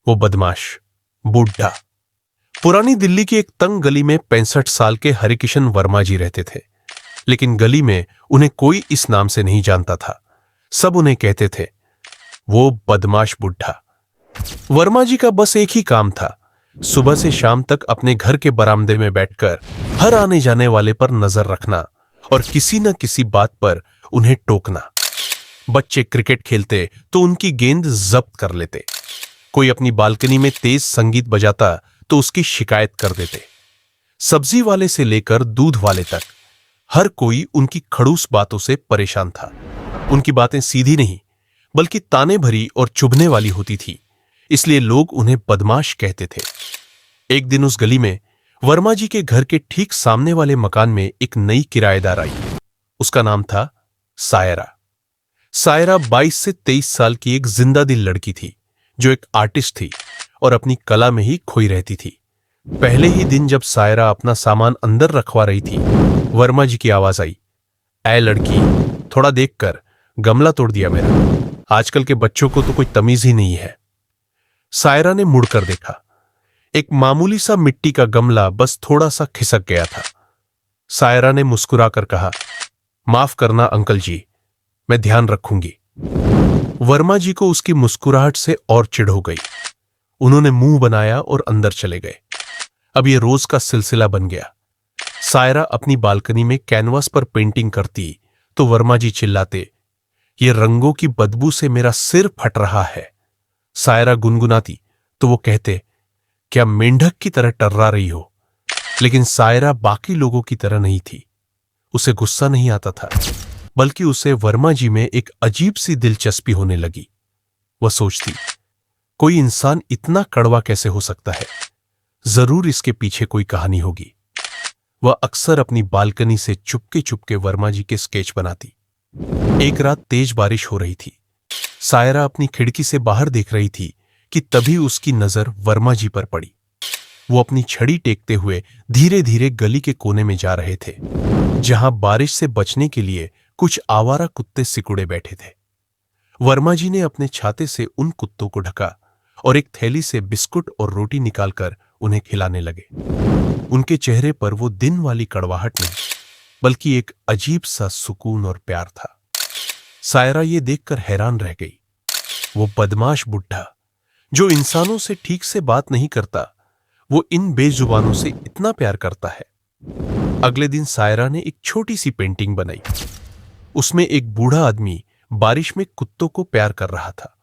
वो बदमाश बूढ़ा। पुरानी दिल्ली की एक तंग गली में 65 साल के हरिकिशन वर्मा जी रहते थे। लेकिन गली में उन्हें कोई इस नाम से नहीं जानता था। सब उन्हें कहते थे वो बदमाश बुढ़ा। वर्मा जी का बस एक ही काम था, सुबह से शाम तक अपने घर के बरामदे में बैठकर हर आने जाने वाले पर नजर रखना और किसी न किसी बात पर उन्हें टोकना। बच्चे क्रिकेट खेलते तो उनकी गेंद जब्त कर लेते। कोई अपनी बालकनी में तेज संगीत बजाता तो उसकी शिकायत कर देते। सब्जी वाले से लेकर दूध वाले तक हर कोई उनकी खड़ूस बातों से परेशान था। उनकी बातें सीधी नहीं बल्कि ताने भरी और चुभने वाली होती थी, इसलिए लोग उन्हें बदमाश कहते थे। एक दिन उस गली में वर्मा जी के घर के ठीक सामने वाले मकान में एक नई किराएदार आई। उसका नाम था सायरा। सायरा 22 से 23 साल की एक जिंदा दिल लड़की थी जो एक आर्टिस्ट थी और अपनी कला में ही खोई रहती थी। पहले ही दिन जब सायरा अपना सामान अंदर रखवा रही थी, वर्मा जी की आवाज आई, ऐ लड़की, थोड़ा देखकर, गमला तोड़ दिया मेरा। आजकल के बच्चों को तो कोई तमीज ही नहीं है। सायरा ने मुड़कर देखा। एक मामूली सा मिट्टी का गमला बस थोड़ा सा खिसक गया था। सायरा ने मुस्कुराकर कहा, माफ करना अंकल जी, मैं ध्यान रखूंगी। वर्मा जी को उसकी मुस्कुराहट से और चिढ़ हो गई। उन्होंने मुंह बनाया और अंदर चले गए। अब यह रोज का सिलसिला बन गया। सायरा अपनी बालकनी में कैनवास पर पेंटिंग करती तो वर्मा जी चिल्लाते, ये रंगों की बदबू से मेरा सिर फट रहा है। सायरा गुनगुनाती तो वो कहते, क्या मेंढक की तरह टर्रा रही हो। लेकिन सायरा बाकी लोगों की तरह नहीं थी। उसे गुस्सा नहीं आता था, बल्कि उसे वर्मा जी में एक अजीब सी दिलचस्पी होने लगी। वह सोचती, कोई इंसान इतना कड़वा कैसे हो सकता है, जरूर इसके पीछे कोई कहानी होगी। वह अक्सर अपनी बालकनी से चुपके चुपके वर्मा जी के स्केच बनाती। एक रात तेज बारिश हो रही थी। सायरा अपनी खिड़की से बाहर देख रही थी कि तभी उसकी नजर वर्मा जी पर पड़ी। वो अपनी छड़ी टेकते हुए धीरे धीरे गली के कोने में जा रहे थे, जहां बारिश से बचने के लिए कुछ आवारा कुत्ते सिकुड़े बैठे थे। वर्मा जी ने अपने छाते से उन कुत्तों को ढका और एक थैली से बिस्कुट और रोटी निकालकर उन्हें खिलाने लगे। उनके चेहरे पर वो दिन वाली कड़वाहट नहीं, बल्कि एक अजीब सा सुकून और प्यार था। सायरा ये देखकर हैरान रह गई। वो बदमाश बुढ़ा जो इंसानों से ठीक से बात नहीं करता, वो इन बेजुबानों से इतना प्यार करता है। अगले दिन सायरा ने एक छोटी सी पेंटिंग बनाई। उसमें एक बूढ़ा आदमी बारिश में कुत्तों को प्यार कर रहा था।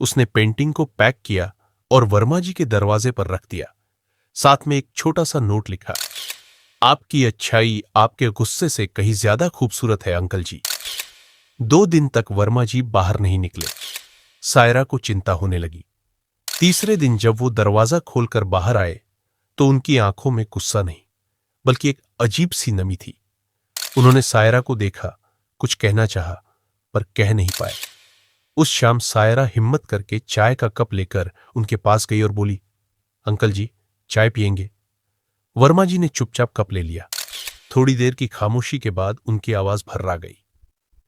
उसने पेंटिंग को पैक किया और वर्मा जी के दरवाजे पर रख दिया। साथ में एक छोटा सा नोट लिखा, आपकी अच्छाई आपके गुस्से से कहीं ज्यादा खूबसूरत है अंकल जी। 2 दिन तक वर्मा जी बाहर नहीं निकले। सायरा को चिंता होने लगी। तीसरे दिन जब वो दरवाजा खोलकर बाहर आए तो उनकी आंखों में गुस्सा नहीं, बल्कि एक अजीब सी नमी थी। उन्होंने सायरा को देखा, कुछ कहना चाहा, पर कह नहीं पाए। उस शाम सायरा हिम्मत करके चाय का कप लेकर उनके पास गई और बोली, अंकल जी, चाय पिएंगे? वर्मा जी ने चुपचाप कप ले लिया। थोड़ी देर की खामोशी के बाद उनकी आवाज भर्रा गई।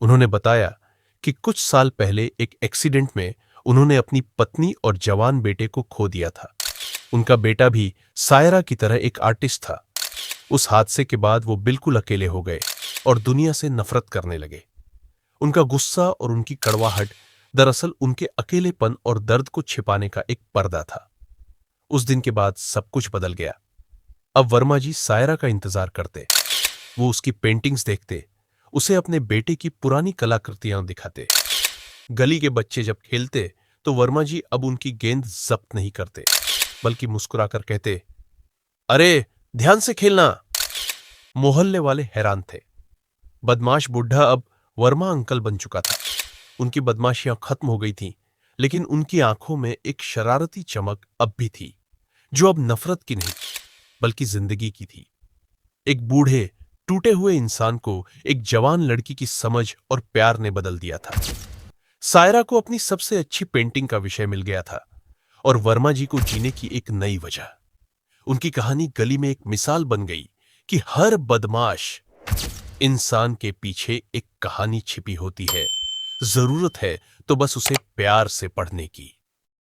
उन्होंने बताया कि कुछ साल पहले एक एक्सीडेंट में उन्होंने अपनी पत्नी और जवान बेटे को खो दिया था। उनका बेटा भी सायरा की तरह एक आर्टिस्ट था। उस हादसे के बाद वो बिल्कुल अकेले हो गए और दुनिया से नफरत करने लगे। उनका गुस्सा और उनकी कड़वाहट दरअसल उनके अकेलेपन और दर्द को छिपाने का एक पर्दा था। उस दिन के बाद सब कुछ बदल गया। अब वर्मा जी सायरा का इंतजार करते। वो उसकी पेंटिंग्स देखते, उसे अपने बेटे की पुरानी कलाकृतियां दिखाते। गली के बच्चे जब खेलते तो वर्मा जी अब उनकी गेंद जब्त नहीं करते, बल्कि मुस्कुराकर कहते, अरे ध्यान से खेलना। मोहल्ले वाले हैरान थे। बदमाश बुढ़ा अब वर्मा अंकल बन चुका था। उनकी बदमाशियां खत्म हो गई थीं, लेकिन उनकी आंखों में एक शरारती चमक अब भी थी, जो अब नफरत की नहीं, बल्कि जिंदगी की थी। एक बूढ़े टूटे हुए इंसान को एक जवान लड़की की समझ और प्यार ने बदल दिया था। सायरा को अपनी सबसे अच्छी पेंटिंग का विषय मिल गया था और वर्मा जी को जीने की एक नई वजह। उनकी कहानी गली में एक मिसाल बन गई कि हर बदमाश इंसान के पीछे एक कहानी छिपी होती है। जरूरत है तो बस उसे प्यार से पढ़ने की।